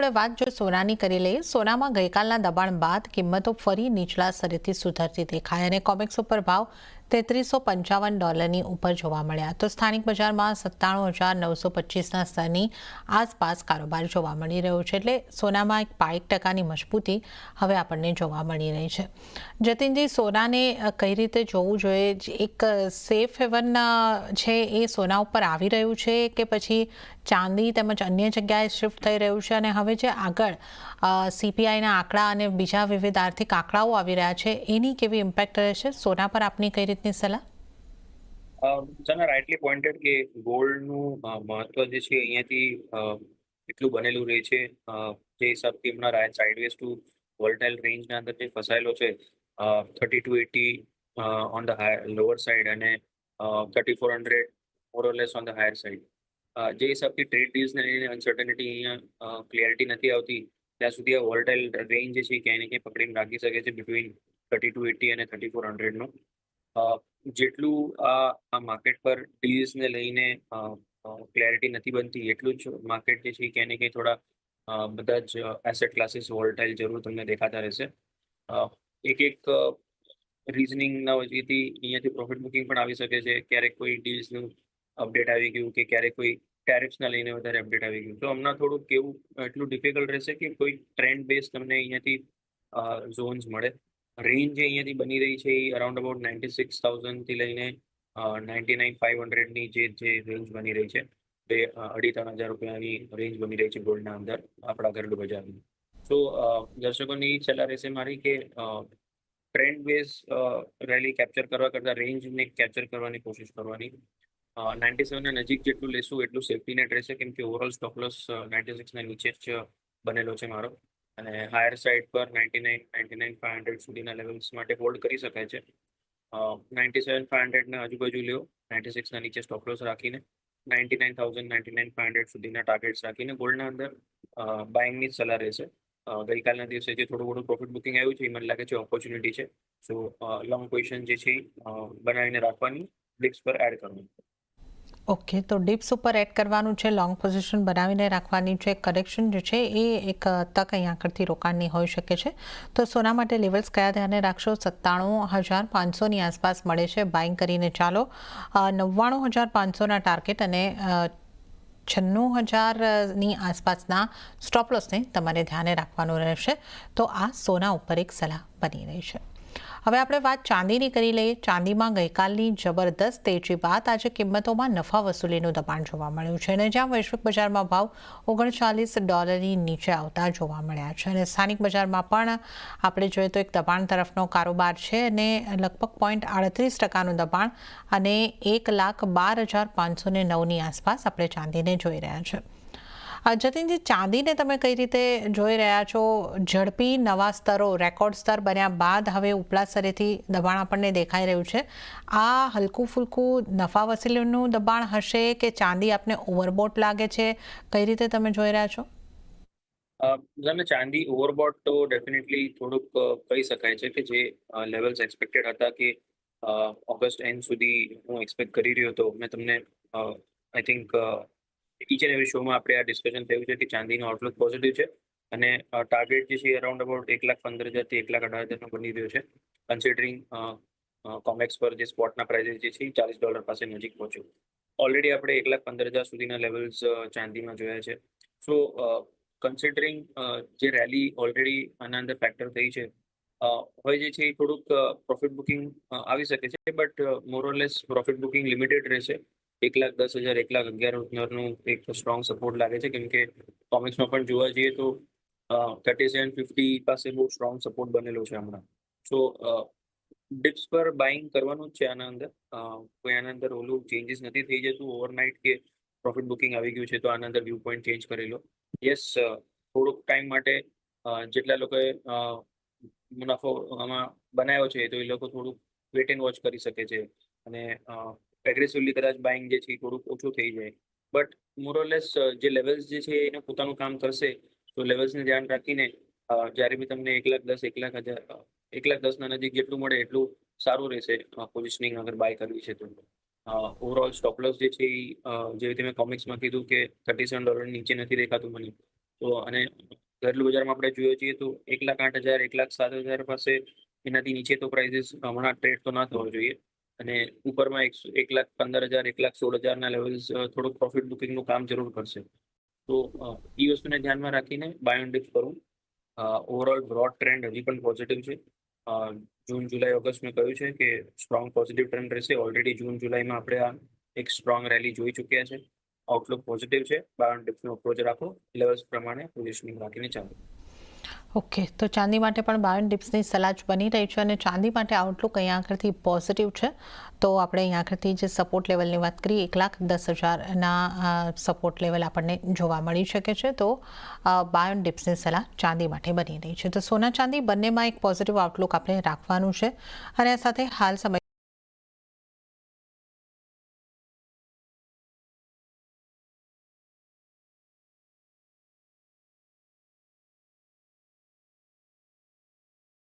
આપણે વાત જો સોનાની કરી લઈએ. સોનામાં ગઈકાલના દબાણ બાદ કિંમતો ફરી નીચલા સ્તરેથી સુધરતી દેખાય અને કોમેક્સ ઉપર ભાવ $3355 ઉપર જોવા મળ્યા. તો સ્થાનિક બજારમાં 97,925ના સ્તરની આસપાસ કારોબાર જોવા મળી રહ્યો છે. એટલે સોનામાં એક 5% મજબૂતી હવે આપણને જોવા મળી રહી છે. જતીનજી, સોનાને કઈ રીતે જોવું જોઈએ? એક સેફ હેવન છે એ સોના ઉપર આવી રહ્યું છે કે પછી ચાંદી તેમજ અન્ય જગ્યાએ શિફ્ટ થઈ રહ્યું છે? અને હવે જે આગળ સીપીઆઈના આંકડા અને બીજા વિવિધ આર્થિક આંકડાઓ આવી રહ્યા છે એની કેવી ઇમ્પેક્ટ રહેશે? સોના પર આપની કઈ રીતની સલાહ? જના રાઇટલી પોઇન્ટેડ કે ગોલ્ડનું મહત્વ જે છે અહીંયાથી એટલું બનેલું રહે છે, જે હિસાબથી હમણાં સાઇડવેઝ ટુ વોલ્ટાઇલ રેન્જના અંદર જે ફસાયેલો છે, 3280 ઓન ધ લોઅર સાઇડ અને 3400 મોરલેસ ઓન ધ હાયર સાઇડ. જે હિસાબથી ટ્રેડ ડીલ્સને લઈને અનસર્ટનિટી અહીંયા ક્લિયરિટી નથી આવતી, ત્યાં સુધી આ વોલ્ટાઇલ રેન્જ જે છે ક્યાંય ને ક્યાંય પકડીને રાખી શકે છે બિટવીન 3280 અને 3400નો. જેટલું આ માર્કેટ પર ડીલ્સને લઈને ક્લેરિટી નથી બનતી, એટલું જ માર્કેટ જે છે ક્યાંય ને ક્યાંય થોડા બધા જ એસેટ ક્લાસીસ વોલ્ટાઇલ જરૂર તમને દેખાતા રહેશે. એક રીઝનિંગના વજહથી અહીંયાથી પ્રોફિટ બુકિંગ પણ આવી શકે છે. ક્યારેક કોઈ ડીલ્સનું અપડેટ આવી ગયું કે ક્યારેક કોઈ ટેરિફ્સના લઈને વધારે અપડેટ આવી ગયું, તો હમણાં થોડુંક કેવું એટલું ડિફિકલ્ટ રહેશે કે કોઈ ટ્રેન્ડ બેઝ તમને અહીંયાથી ઝોન્સ મળે. રેન્જ જે અહીંયાથી બની રહી છે એ અરાઉન્ડ અબાઉટ 96,000થી લઈને 99,500ની જે રેન્જ બની રહી છે, તે 2,500-3,000 રેન્જ બની રહી છે ગોલ્ડના અંદર આપણા ઘરેલું બજારની. તો દર્શકોની સલાહ રહેશે મારી કે ટ્રેન્ડ બેઝ રેલી કેપ્ચર કરવા કરતાં રેન્જને કેપ્ચર કરવાની કોશિશ કરવાની. 97 નજીક જેટલું લેશું એટલું સેફ્ટી નેટ રહેશે, કેમ કે ઓવરઓલ સ્ટોપ લોસ 96 નીચે જ બનેલો છે મારો, અને હાયર સાઇડ પર 99,500 સુધીના લેવલ્સ માટે હોલ્ડ કરી શકાય છે. 97,500ના આજુબાજુ લ્યો, 96ના નીચે સ્ટોપ લોસ રાખીને 99,000 99,500 સુધીના ટાર્ગેટ્સ રાખીને ગોલ્ડના અંદર બાઇંગની સલાહ રહેશે. ગઈકાલના દિવસે જે થોડું ઘણું પ્રોફિટ બુકિંગ આવ્યું છે એ મને લાગે છે ઓપોર્ચ્યુનિટી છે. સો લોંગ પોઝિશન જે છે બનાવીને રાખવાની, ડિપ્સ પર એડ કરવાની. ઓકે, તો ડિપ્સ ઉપર એડ કરવાનું છે, લોંગ પોઝિશન બનાવીને રાખવાની છે. કરેક્શન જે છે એ એક તક અહીં આગળથી રોકાણની હોઈ શકે છે. તો સોના માટે લેવલ્સ કયા ધ્યાને રાખશો? 97,500ની આસપાસ મળે છે, બાઇંગ કરીને ચાલો. 99,500ના ટાર્ગેટ અને 96,000ની આસપાસના સ્ટોપ લોસને તમારે ધ્યાને રાખવાનું રહેશે. તો આ સોના ઉપર એક સલાહ બની રહી છે. હવે આપણે વાત ચાંદીની કરી લઈએ. ચાંદીમાં ગઈકાલની જબરદસ્ત તેજી બાદ આજે કિંમતોમાં નફા વસૂલીનું દબાણ જોવા મળ્યું છે, અને જ્યાં વૈશ્વિક બજારમાં ભાવ $39ની નીચે આવતા જોવા મળ્યા છે, અને સ્થાનિક બજારમાં પણ આપણે જોઈએ તો એક દબાણ તરફનો કારોબાર છે, અને લગભગ 0.38%નું દબાણ અને 1,12,509ની આસપાસ આપણે ચાંદીને જોઈ રહ્યા છે. જતીનજી, ચાંદીને તમે કઈ રીતે જોઈ રહ્યા છો? ઝડપી નવા સ્તરો, રેકોર્ડ સ્તર બન્યા બાદ હવે ઉપલા સ્તરેથી દબાણ આપણને દેખાઈ રહ્યું છે. આ હલકું ફૂલકું નફા વસૂલીનું દબાણ હશે કે ચાંદી આપને ઓવરબોટ લાગે છે? કઈ રીતે તમે જોઈ રહ્યા છો? ચાંદી ઓવરબોટ તો ડેફિનેટલી થોડુંક કહી શકાય છે, કે જે લેવલ્સ એક્સપેક્ટેડ હતા કે ઓગસ્ટ એન્ડ સુધી હું એક્સપેક્ટ કરી રહ્યો હતો. મેં તમને I think each and every શોમાં આપણે આ ડિસ્કશન થયું છે કે ચાંદીનો આઉટલુક પોઝિટિવ છે, અને ટાર્ગેટ જે છે અરાઉન્ડ અબાઉટ 1,15,000થી 1,18,000નો બની રહ્યો છે, કન્સિડરિંગ કોમેક્સ પર જે સ્પોટના પ્રાઇઝિસ જે છે $40 પાસે નજીક પહોંચ્યું. ઓલરેડી આપણે 1,15,000 સુધીના લેવલ્સ ચાંદીમાં જોયા છે. સો કન્સિડરિંગ જે રેલી ઓલરેડી આના અંદર ફેક્ટર થઈ છે, હવે જે છે એ થોડુંક પ્રોફિટ બુકિંગ આવી શકે છે, બટ મોરલેસ પ્રોફિટ બુકિંગ લિમિટેડ રહેશે. 1,10,000 1,11,000નું એક સ્ટ્રોંગ સપોર્ટ લાગે છે, કેમ કે કોમિક્સમાં પણ જોવા જઈએ તો 3750 પાસે બહુ સ્ટ્રોંગ સપોર્ટ બનેલો છે હમણાં. સો ડિપ્સ પર બાઇંગ કરવાનું જ છે આના અંદર. કોઈ આના અંદર ઓલું ચેન્જીસ નથી થઈ જતું ઓવરનાઇટ કે પ્રોફિટ બુકિંગ આવી ગયું છે તો આના અંદર વ્યૂ પોઈન્ટ ચેન્જ કરી લો. યસ, થોડુંક ટાઈમ માટે જેટલા લોકોએ મુનાફો આમાં બનાવ્યો છે તો એ લોકો થોડુંક વેટ એન્ડ વોચ કરી શકે છે, અને એગ્રેસિવલી કદાચ બાઇંગ જે છે થોડુંક ઓછું થઈ જાય. બટ મોરલેસ જે લેવલ્સ જે છે એને પોતાનું કામ કરશે. તો લેવલ્સને ધ્યાન રાખીને જ્યારે બી તમને 1,10,000 1,10,000ના નજીક જેટલું મળે એટલું સારું રહેશે પોઝિશનિંગ અગર બાય કરવી છે તો. ઓવરઓલ સ્ટોપ લોસ જે છે જે રીતે મેં કોમિક્સમાં કીધું કે $37 નીચે નથી દેખાતું મને, તો અને ઘરેલું બજારમાં આપણે જોઈએ છીએ તો 1,08,000 1,07,000 પાસે એનાથી નીચે તો પ્રાઇસીસ હમણાં ટ્રેડ તો ના થવો જોઈએ અને ઉપરમાં 1,15,000 1,16,000 લેવલ્સ થોડુંક પ્રોફિટ બુકિંગનું કામ જરૂર કરશે. તો એ વસ્તુને ધ્યાનમાં રાખીને બાય ઓન ડિપ્સ કરું. ઓવરઓલ બ્રોડ ટ્રેન્ડ હજી પણ પોઝિટિવ છે. જૂન જુલાઈ ઓગસ્ટ મેં કહ્યું છે કે સ્ટ્રોંગ પોઝિટિવ ટ્રેન્ડ રહેશે. ઓલરેડી જૂન જુલાઈમાં આપણે આ એક સ્ટ્રોંગ રેલી જોઈ ચૂક્યા છે. આઉટલુક પોઝિટિવ છે. બાય ઓન ડિપ્સનો અપ્રોચ રાખો, લેવલ્સ પ્રમાણે પોઝિશનિંગ રાખીને ચાલો. ઓકે, તો ચાંદી માટે પણ બાય ઓન ડિપ્સની સલાહ જ બની રહી છે અને ચાંદી માટે આઉટલુક અહીંયા આગળથી પોઝિટિવ છે. તો આપણે અહીંયા આગળથી જે સપોર્ટ લેવલની વાત કરીએ 1,10,000ના સપોર્ટ લેવલ આપણને જોવા મળી શકે છે. તો બાય ઓન ડિપ્સની સલાહ ચાંદી માટે બની રહી છે. તો સોના ચાંદી બંનેમાં એક પોઝિટિવ આઉટલુક આપણે રાખવાનું છે અને આ સાથે હાલ સમય